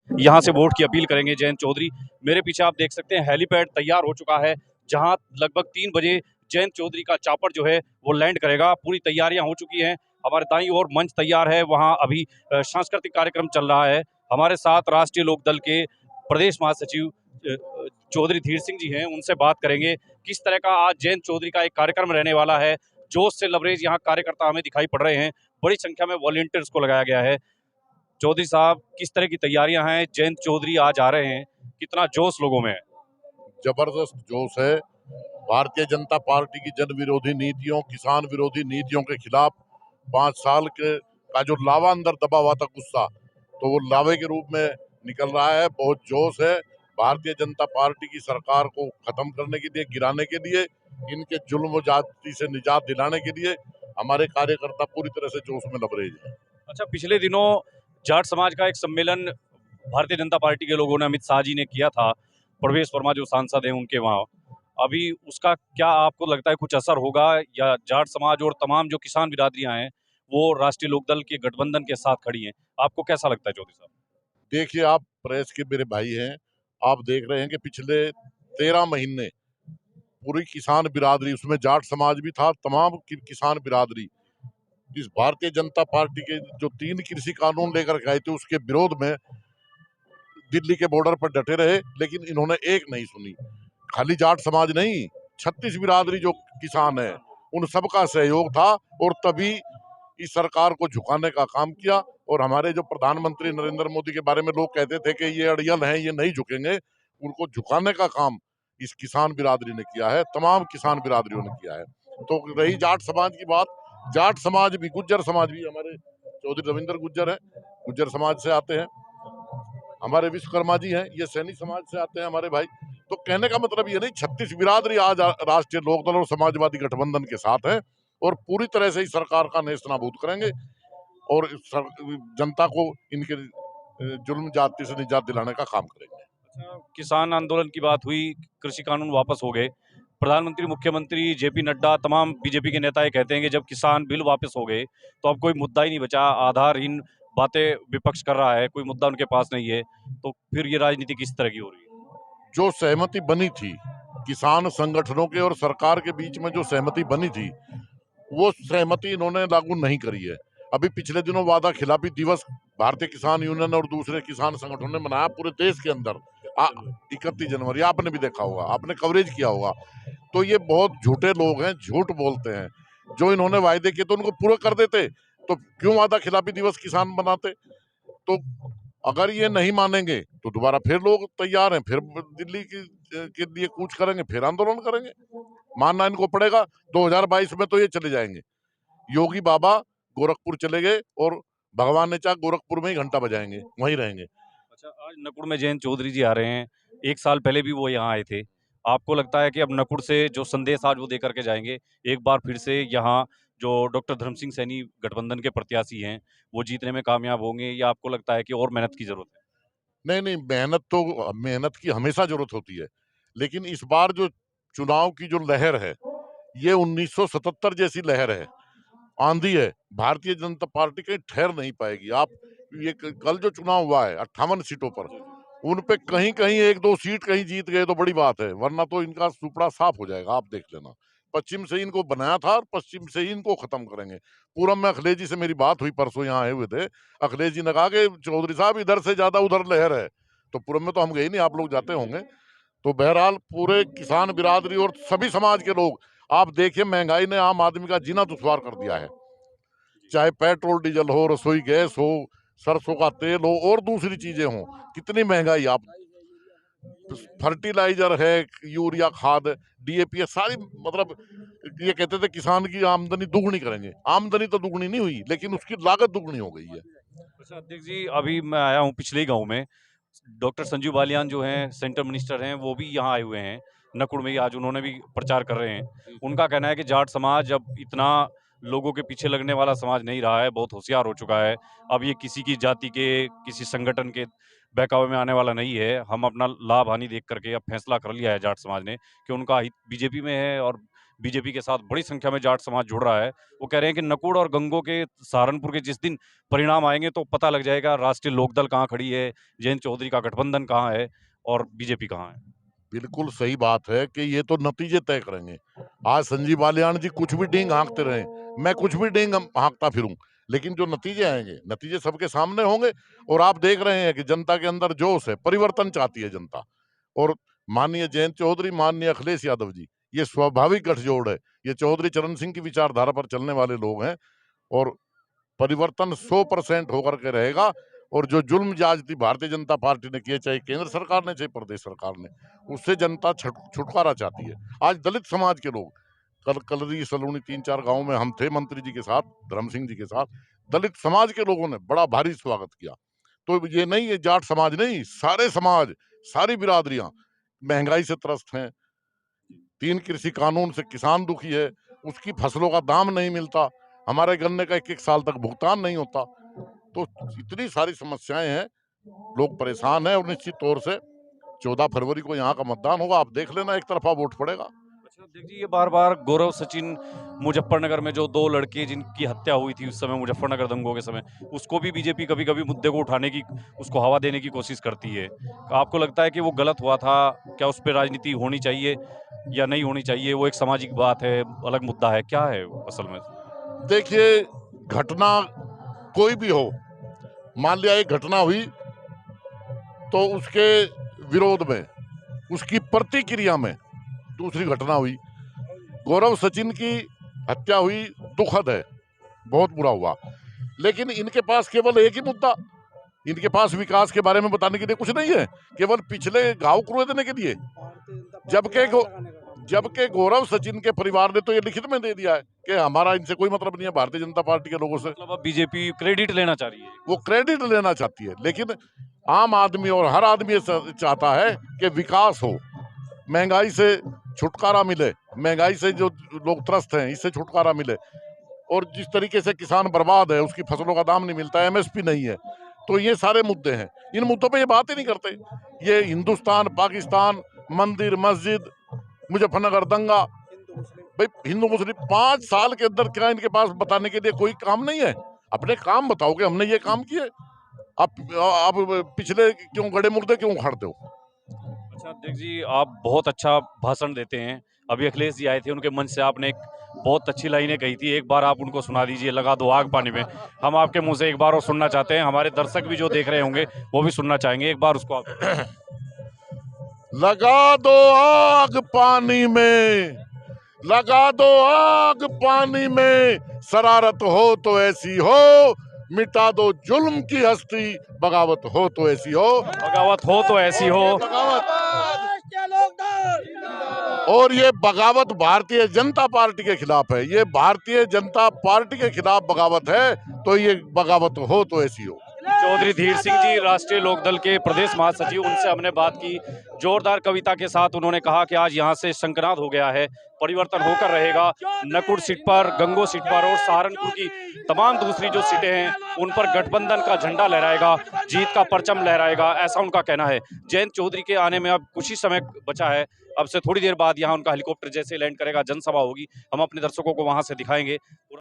यहाँ से वोट की अपील करेंगे जयंत चौधरी। मेरे पीछे आप देख सकते हैं हेलीपैड तैयार हो चुका है, जहाँ लगभग 3 बजे जयंत चौधरी का चॉपर जो है वो लैंड करेगा। पूरी तैयारियां हो चुकी हैं। हमारे दाईं ओर मंच तैयार है, वहाँ अभी सांस्कृतिक कार्यक्रम चल रहा है। हमारे साथ राष्ट्रीय लोकदल के प्रदेश महासचिव चौधरी धीर सिंह जी हैं, उनसे बात करेंगे किस तरह का आज जयंत चौधरी का एक कार्यक्रम रहने वाला है। जोश से लबरेज यहाँ कार्यकर्ता हमें दिखाई पड़ रहे हैं, बड़ी संख्या में वॉलंटियर्स को लगाया गया है। चौधरी साहब, किस तरह की तैयारियां हैं? जयंत चौधरी आज आ रहे हैं, कितना जोश लोगों में है? जबरदस्त जोश है। भारतीय जनता पार्टी की जन विरोधी नीतियों, किसान विरोधी नीतियों के खिलाफ 5 साल के का जो लावा अंदर दबा हुआ था गुस्सा, तो वो लावे के रूप में निकल रहा है। बहुत जोश है। भारतीय जनता पार्टी की सरकार को खत्म करने के लिए, गिराने के लिए, इनके जुल्म जाति से निजात दिलाने के लिए हमारे कार्यकर्ता पूरी तरह से जोश में लबरेज हैं। अच्छा, पिछले दिनों जाट समाज का एक सम्मेलन भारतीय जनता पार्टी के लोगों ने, अमित शाह जी ने किया था, प्रवेश वर्मा जो सांसद हैं उनके वहाँ। अभी उसका क्या आपको लगता है कुछ असर होगा, या जाट समाज और तमाम जो किसान बिरादरियां हैं वो राष्ट्रीय लोकदल के गठबंधन के साथ खड़ी हैं? आपको कैसा लगता है चौधरी साहब? देखिए, आप प्रेस के मेरे भाई हैं, आप देख रहे हैं कि पिछले 13 महीने पूरी किसान बिरादरी, उसमें जाट समाज भी था, तमाम किसान बिरादरी इस भारतीय जनता पार्टी के जो 3 कृषि कानून लेकर के आए थे उसके विरोध में दिल्ली के बॉर्डर पर डटे रहे, लेकिन इन्होंने एक नहीं सुनी। खाली जाट समाज नहीं, 36 बिरादरी जो किसान है उन सबका सहयोग था, और तभी इस सरकार को झुकाने का काम किया। और हमारे जो प्रधानमंत्री नरेंद्र मोदी के बारे में लोग कहते थे कि ये अड़ियल हैं, ये नहीं झुकेंगे, उनको झुकाने का काम इस किसान बिरादरी ने किया है, तमाम किसान बिरादरियों ने किया है। तो रही जाट समाज की बात, जाट समाज भी, गुज्जर समाज भी, हमारे चौधरी रविंद्र गुज्जर है, गुज्जर समाज से आते हैं। हमारे विश्वकर्मा जी हैं, ये सैनी समाज से आते हैं हमारे भाई। तो कहने का मतलब ये नहीं, 36 बिरादरी आज राष्ट्रीय लोकदल और समाजवादी गठबंधन के साथ है, और पूरी तरह से इस सरकार का नेस्त नाबूद करेंगे, और जनता को इनके जुल्म जाति से निजात दिलाने का काम करेंगे। अच्छा, किसान आंदोलन की बात हुई, कृषि कानून वापस हो गए, प्रधानमंत्री, मुख्यमंत्री, जेपी नड्डा, तमाम बीजेपी के नेता ये कहते हैं कि जब किसान बिल वापस हो गए तो अब कोई मुद्दा ही नहीं बचा। आधारहीन बातें विपक्ष कर रहा है, कोई मुद्दा उनके पास नहीं है, तो फिर ये राजनीति किस तरह की हो रही है? जो सहमति बनी थी किसान संगठनों के और सरकार के बीच में, जो सहमति बनी थी, वो सहमति इन्होंने लागू नहीं करी है। अभी पिछले दिनों वादा खिलाफी दिवस भारतीय किसान यूनियन और दूसरे किसान संगठनों ने मनाया पूरे देश के अंदर। 31 जनवरी आपने भी देखा होगा, आपने कवरेज किया होगा। तो ये बहुत झूठे लोग हैं, झूठ बोलते हैं। जो इन्होंने वायदे किए तो उनको पूरा कर देते, तो क्यों वादा खिलाफी दिवस किसान बनाते? तो अगर ये नहीं मानेंगे तो दोबारा फिर लोग तैयार हैं, फिर दिल्ली के लिए कूच करेंगे, फिर आंदोलन करेंगे। मानना इनको पड़ेगा। 2022 में तो ये चले जाएंगे। योगी बाबा गोरखपुर चले गए, और भगवान ने चाहा गोरखपुर में ही घंटा बजाएंगे, वहीं रहेंगे। अच्छा, आज नकुड़ में जयंत चौधरी जी आ रहे हैं, 1 साल पहले भी वो यहाँ आए थे। आपको लगता है कि अब नकुड़ से जो संदेश आज वो दे करके जाएंगे, एक बार फिर से यहाँ जो डॉक्टर धर्म सिंह सैनी गठबंधन के प्रत्याशी हैं वो जीतने में कामयाब होंगे, या आपको लगता है कि और मेहनत की जरूरत है? नहीं नहीं, मेहनत की हमेशा जरूरत होती है, लेकिन इस बार जो चुनाव की जो लहर है, ये 1977 जैसी लहर है, आंधी है। भारतीय जनता पार्टी कहीं ठहर नहीं पाएगी। आप ये कल जो चुनाव हुआ है 58 सीटों पर, उन पे कहीं कहीं 1-2 सीट कहीं जीत गए तो बड़ी बात है, वरना तो इनका सुपड़ा साफ हो जाएगा। आप देख लेना, पश्चिम से इनको बनाया था और पश्चिम से ही इनको खत्म करेंगे। पूरब में अखिलेश जी से मेरी बात हुई, परसों यहाँ आए हुए थे। अखिलेश जी ने कहा कि चौधरी साहब इधर से ज्यादा उधर लहर है। तो पूरब में तो हम गए नहीं, आप लोग जाते होंगे। तो बहरहाल पूरे किसान बिरादरी और सभी समाज के लोग, आप देखिए महंगाई ने आम आदमी का जीना दुश्वार कर दिया है। चाहे पेट्रोल डीजल हो, रसोई गैस हो, सरसों का तेल हो, और दूसरी चीजें हो, कितनी महंगाई। आप फर्टिलाइजर है, यूरिया खाद, डीएपी है, सारी मतलब, ये कहते थे किसान की आमदनी दुगनी करेंगे। आमदनी तो दुगनी नहीं हुई, लेकिन उसकी लागत दुगनी हो गई है। अच्छा अध्यक्ष जी, अभी मैं आया हूँ पिछले ही गाँव में, डॉक्टर संजीव बालियान जो हैं सेंट्रल मिनिस्टर हैं, वो भी यहाँ आए हुए हैं नकुड़ में ही, आज उन्होंने भी प्रचार कर रहे हैं। उनका कहना है कि जाट समाज अब इतना लोगों के पीछे लगने वाला समाज नहीं रहा है, बहुत होशियार हो चुका है। अब ये किसी की जाति के, किसी संगठन के बहकावे में आने वाला नहीं है। हम अपना लाभ हानि देख करके अब फैसला कर लिया है जाट समाज ने कि उनका हित बीजेपी में है, और बीजेपी के साथ बड़ी संख्या में जाट समाज जुड़ रहा है। वो कह रहे हैं कि नकुड़ और गंगो के सहारनपुर के जिस दिन परिणाम आएंगे तो पता लग जाएगा राष्ट्रीय लोकदल कहाँ खड़ी है, जयंत चौधरी का गठबंधन कहाँ है और बीजेपी कहाँ है। बिल्कुल सही बात है कि ये तो नतीजे तय करेंगे। आज संजीव बालियान जी कुछ भी डींग हाँकते रहे, मैं कुछ भी डींग हाँकता फिरूं, लेकिन जो नतीजे आएंगे, नतीजे सबके सामने होंगे। और आप देख रहे हैं कि जनता के अंदर जोश है, परिवर्तन चाहती है जनता। और माननीय जयंत चौधरी, माननीय अखिलेश यादव जी, ये स्वाभाविक गठजोड़ है। ये चौधरी चरण सिंह की विचारधारा पर चलने वाले लोग हैं और परिवर्तन 100% होकर के रहेगा। और जो जुल्म ज्यादती भारतीय जनता पार्टी ने किए, चाहे केंद्र सरकार ने चाहे प्रदेश सरकार ने, उससे जनता छुटकारा चाहती है। आज दलित समाज के लोग, कल कलरी सलूनी 3-4 गांव में हम थे मंत्री जी के साथ, धर्म सिंह जी के साथ, दलित समाज के लोगों ने बड़ा भारी स्वागत किया। तो ये नहीं, ये जाट समाज नहीं, सारे समाज, सारी बिरादरियां महंगाई से त्रस्त हैं। 3 कृषि कानून से किसान दुखी है, उसकी फसलों का दाम नहीं मिलता, हमारे गन्ने का 1-1 साल तक भुगतान नहीं होता। तो इतनी सारी समस्याएं हैं, लोग परेशान हैं। और निश्चित तौर से 14 फरवरी को यहाँ का मतदान होगा, आप देख लेना, एक तरफा वोट पड़ेगा। अच्छा देखिए, ये बार बार गौरव सचिन मुजफ्फरनगर में जो 2 लड़के जिनकी हत्या हुई थी उस समय मुजफ्फरनगर दंगों के समय, उसको भी बीजेपी कभी कभी मुद्दे को उठाने की, उसको हवा देने की कोशिश करती है। आपको लगता है कि वो गलत हुआ था? क्या उस पर राजनीति होनी चाहिए या नहीं होनी चाहिए? वो एक सामाजिक बात है, अलग मुद्दा है, क्या है वो असल में? देखिए, घटना कोई भी हो, मान लिया एक घटना हुई तो उसके विरोध में, उसकी प्रतिक्रिया में दूसरी घटना हुई। गौरव सचिन की हत्या हुई, दुखद है, बहुत बुरा हुआ। लेकिन इनके पास केवल एक ही मुद्दा, इनके पास विकास के बारे में बताने के लिए कुछ नहीं है, केवल पिछले घाव कुरेदने के लिए। जबकि गौरव सचिन के परिवार ने तो ये लिखित में दे दिया है कि हमारा इनसे कोई मतलब नहीं है, भारतीय जनता पार्टी के लोगों से। मतलब अब बीजेपी क्रेडिट लेना चाह रही है? वो क्रेडिट लेना चाहती है, लेकिन आम आदमी और हर आदमी चाहता है कि विकास हो, महंगाई से छुटकारा मिले, महंगाई से जो लोग त्रस्त हैं इससे छुटकारा मिले। और जिस तरीके से किसान बर्बाद है, उसकी फसलों का दाम नहीं मिलता, एमएसपी नहीं है, तो ये सारे मुद्दे हैं। इन मुद्दों पे ये बात ही नहीं करते। ये हिंदुस्तान, पाकिस्तान, मंदिर, मस्जिद, मुजफ्फरनगर दंगा, भाई हिंदू मुस्लिम 5 साल के अंदर क्या इनके पास बताने के लिए कोई काम नहीं है? अपने काम बताओ कि हमने ये काम किए। आप पिछले क्यों गड़े मुर्दे क्यों उखाड़ते हो? अच्छा अध्यक्ष जी, आप बहुत अच्छा भाषण देते हैं। अभी अखिलेश जी आए थे, उनके मंच से आपने एक बहुत अच्छी लाइनें कही थी, एक बार आप उनको सुना दीजिए, लगा दो आग पानी में। हम आपके मुंह से एक बार और सुनना चाहते हैं, हमारे दर्शक भी जो देख रहे होंगे वो भी सुनना चाहेंगे, एक बार उसको आप। लगा दो आग पानी में, लगा दो आग पानी में, शरारत हो तो ऐसी हो, मिटा दो जुल्म की हस्ती, बगावत हो तो ऐसी हो। बगावत हो तो ऐसी हो। और ये बगावत भारतीय जनता पार्टी के खिलाफ है, ये भारतीय जनता पार्टी के खिलाफ बगावत है, तो ये बगावत हो तो ऐसी हो। चौधरी धीर सिंह जी, राष्ट्रीय लोकदल के प्रदेश महासचिव, उनसे हमने बात की। जोरदार कविता के साथ उन्होंने कहा कि आज यहाँ से शंखनाद हो गया है, परिवर्तन होकर रहेगा। नकुड़ सीट पर, गंगो सीट पर और सहारनपुर की तमाम दूसरी जो सीटें हैं उन पर गठबंधन का झंडा लहराएगा, जीत का परचम लहराएगा, ऐसा उनका कहना है। जयंत चौधरी के आने में अब कुछ ही समय बचा है, अब से थोड़ी देर बाद यहाँ उनका हेलीकॉप्टर जैसे लैंड करेगा, जनसभा होगी, हम अपने दर्शकों को वहां से दिखाएंगे।